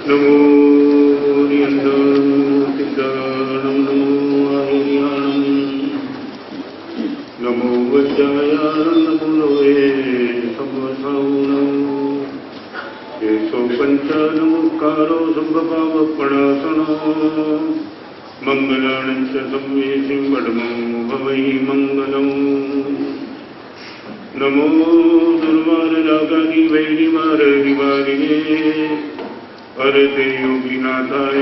नमो सिद्धाणं नमो आर्याणं नमो वज्रायाणं नमो लोहे समसाउणं येषो पञ्चनमुक्कारो सम्भपावपणासनो मङ्गलानि च संवेशिं वडमो भवै मङ्गलम् नमो दुर्वाररागानि वैरिवाररिवारिणे हरते योगिनाथाय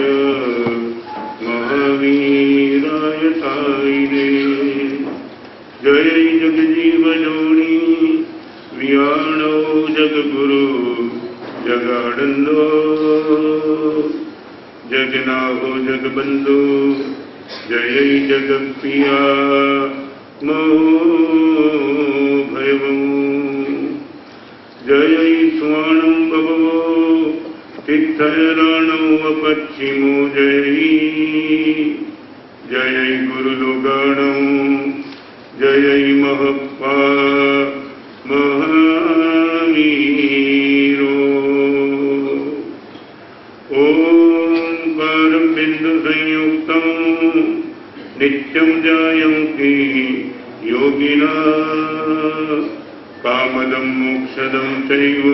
महावीराय सायिने जय जगजीवजोनि वियाणो जगगुरु जगानन्दो जगनाहो जगबन्धु जय जगप्रिया भयवं जय स्वाणं भवो तीर्थराणौ अपश्चिमो जय जय गुरुलोगाणौ जय महप्पा महावीरो ओंकारं बिंदु संयुक्तं नित्यं जायन्ति योगिना कामदं मोक्षदं चैव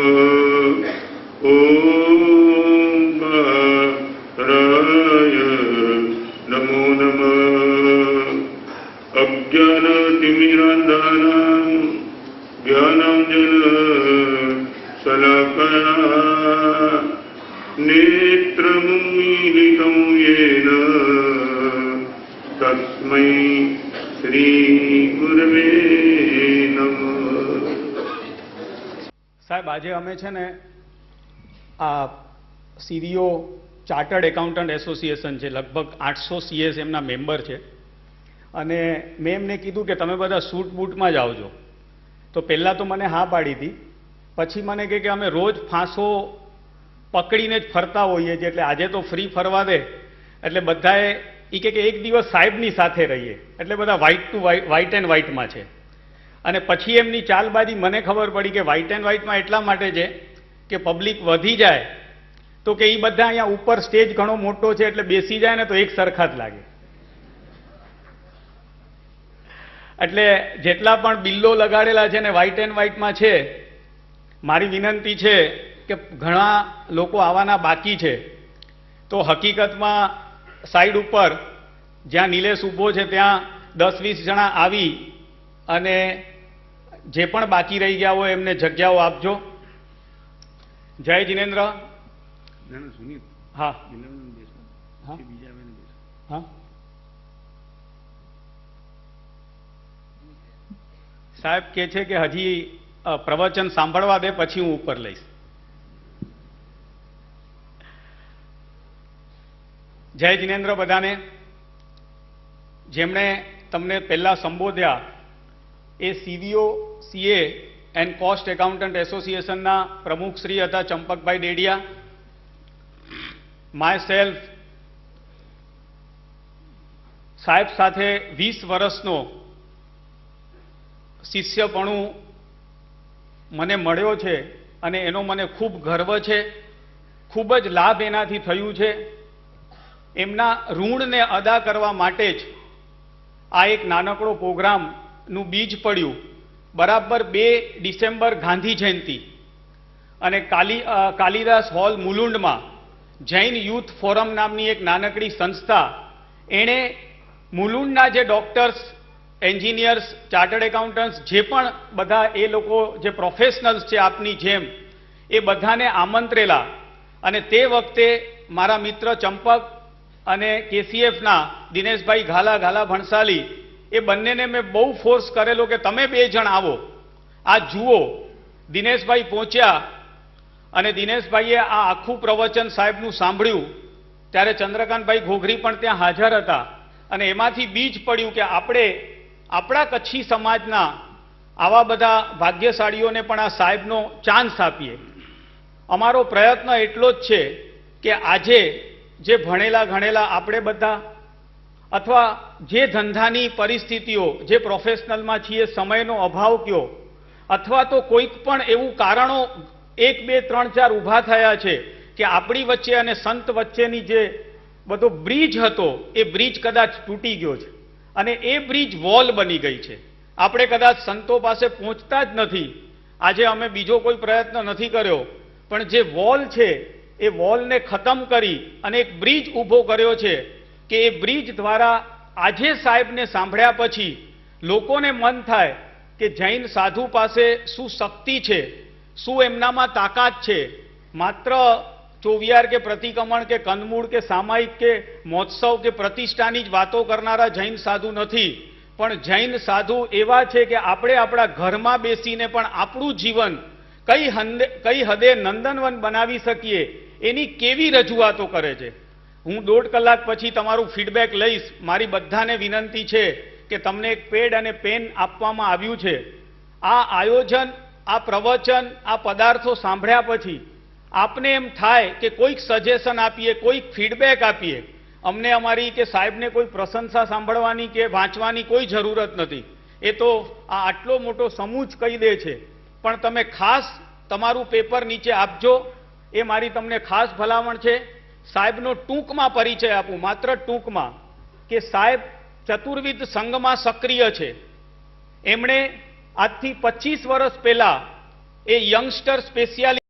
ओंकाराय नमो नमः अज्ञानतिमिरान्धानां ज्ञानाञ्जनशलाकया नेत्रमुन्मीलितं येन तस्मै श्री गुरवे नमः। साहेब આજે અમે છે ને આ સીવીઓ ચાર્ટર્ડ એકાઉન્ટન્ટ એસોસિએશન છે, લગભગ 800 સીએસ એમના મેમ્બર છે અને મેં એમને કીધું કે તમે બધા સૂટ બૂટમાં જ આવજો. તો પહેલાં તો મને હા પાડી હતી, પછી મને કહે કે અમે રોજ ફાંસો પકડીને જ ફરતા હોઈએ છીએ એટલે આજે તો ફ્રી ફરવા દે. એટલે બધાએ એ કે એક દિવસ સાહેબની સાથે રહીએ એટલે બધા વ્હાઇટ એન્ડ વ્હાઇટમાં છે. અને પછી એમની ચાલબાજી મને ખબર પડી કે વ્હાઇટ એન્ડ વ્હાઇટમાં એટલા માટે છે કે પબ્લિક વધી જાય તો કે એ બધા અહીંયા ઉપર સ્ટેજ ઘણો મોટો છે એટલે બેસી જાય ને તો એક સરખા જ લાગે. એટલે જેટલા પણ બિલ્લો લગાડેલા છે ને વ્હાઇટ એન્ડ વ્હાઇટમાં છે, મારી વિનંતી છે કે ઘણા લોકો આવવાના બાકી છે તો હકીકતમાં સાઈડ ઉપર જ્યાં નિલેશ ઊભો છે ત્યાં 10-20 જણા આવી અને જે પણ બાકી રહી ગયા હોય એમને જગ્યાઓ આપજો. જય જિનેન્દ્ર. હા હા સાહેબ કે છે કે હજી પ્રવચન સાંભળવા દે પછી હું ઉપર લઈશ. જય જિનેન્દ્ર બધાને. જેમણે તમને પહેલા સંબોધ્યા એ સીવીઓ સીએ એન્ડ કોસ્ટ એકાઉન્ટન્ટ એસોસિએશનના પ્રમુખ શ્રી હતા ચંપકભાઈ ડેડિયા. માય સેલ્ફ સાહેબ સાથે 20 વર્ષનો શિષ્યપણું મને મળ્યો છે અને એનો મને ખૂબ ગર્વ છે. ખૂબ જ લાભ એનાથી થયું છે. એમના ઋણને અદા કરવા માટે જ આ એક નાનકડો પ્રોગ્રામનું બીજ પડ્યું. બરાબર 2 ડિસેમ્બર ગાંધી જયંતિ અને કાલિદાસ હોલ મુલુંડમાં જૈન યુથ ફોરમ નામની એક નાનકડી સંસ્થા, એણે મુલુંડના જે ડોક્ટર્સ, એન્જિનિયર્સ, ચાર્ટર્ડ એકાઉન્ટન્ટ્સ, જે પણ બધા એ લોકો જે પ્રોફેશનલ્સ છે આપની જેમ, એ બધાને આમંત્રેલા. અને તે વખતે મારા મિત્ર ચંપક અને કેસીએફના દિનેશભાઈ ઘાલા ભણસાલી, એ બંનેને મેં બહુ ફોર્સ કરેલો કે તમે 2 જણ આવો, આ જુઓ. દિનેશભાઈ પહોંચ્યા અને દિનેશભાઈએ આ આખું પ્રવચન સાહેબનું સાંભળ્યું. ત્યારે ચંદ્રકાંતભાઈ ઘોઘરી પણ ત્યાં હાજર હતા અને એમાંથી બીજ પડ્યું કે આપણે આપણા કચ્છી સમાજના આવા બધા ભાગ્યશાળીઓને પણ આ સાહેબનો ચાન્સ આપીએ. અમારો પ્રયત્ન એટલો જ છે કે આજે જે ભણેલા ગણેલા આપણે બધા અથવા જે ધંધાની પરિસ્થિતિઓ, જે પ્રોફેશનલમાં છીએ, સમયનો અભાવ કયો અથવા તો કોઈક પણ એવું કારણો 1, 2, 3, 4 ઊભા થયા છે કે આપણી વચ્ચે અને સંત વચ્ચેની જે બધો બ્રિજ હતો એ બ્રિજ કદાચ તૂટી ગયો છે અને એ બ્રિજ વોલ બની ગઈ છે. આપણે કદાચ સંતો પાસે પહોંચતા જ નથી. આજે અમે બીજો કોઈ પ્રયત્ન નથી કર્યો, પણ જે વોલ છે એ વોલને ખતમ કરી અને એક બ્રિજ ઊભો કર્યો છે કે એ બ્રિજ દ્વારા આજે સાહેબને સાંભળ્યા પછી લોકોને મન થાય કે જૈન સાધુ પાસે શું શક્તિ છે, શું એમનામાં તાકાત છે. માત્ર ચોવિયાર કે પ્રતિક્રમણ કે કંદમૂળ કે સામાયિક કે મહોત્સવ કે પ્રતિષ્ઠાની જ વાતો કરનારા જૈન સાધુ નથી, પણ જૈન સાધુ એવા છે કે આપણે આપણા ઘરમાં બેસીને પણ આપણું જીવન કઈ હદે નંદનવન બનાવી શકીએ એની કેવી રજૂઆતો કરે છે. હું 1.5 કલાક પછી તમારું ફીડબેક લઈશ. મારી બધાને વિનંતી છે કે તમને એક પેડ અને પેન આપવામાં આવ્યું છે. આ આયોજન, આ પ્રવચન, આ પદાર્થો સાંભળ્યા પછી આપને એમ થાય કે કોઈક સજેશન આપીએ, કોઈક ફીડબેક આપીએ. અમને અમારી કે સાહેબને કોઈ પ્રશંસા સાંભળવાની કે વાંચવાની કોઈ જરૂરત નથી. એ તો આ આટલો મોટો સમૂહ જ કહી દે છે. પણ તમે ખાસ તમારું પેપર નીચે આપજો, એ મારી તમને ખાસ ભલામણ છે. સાહેબનો ટૂંકમાં પરિચય આપું, માત્ર ટૂંકમાં, કે સાહેબ ચતુર્વિધ સંઘમાં સક્રિય છે. એમણે આજથી 25 વર્ષ પહેલા એ યંગસ્ટર સ્પેશિયાલિટી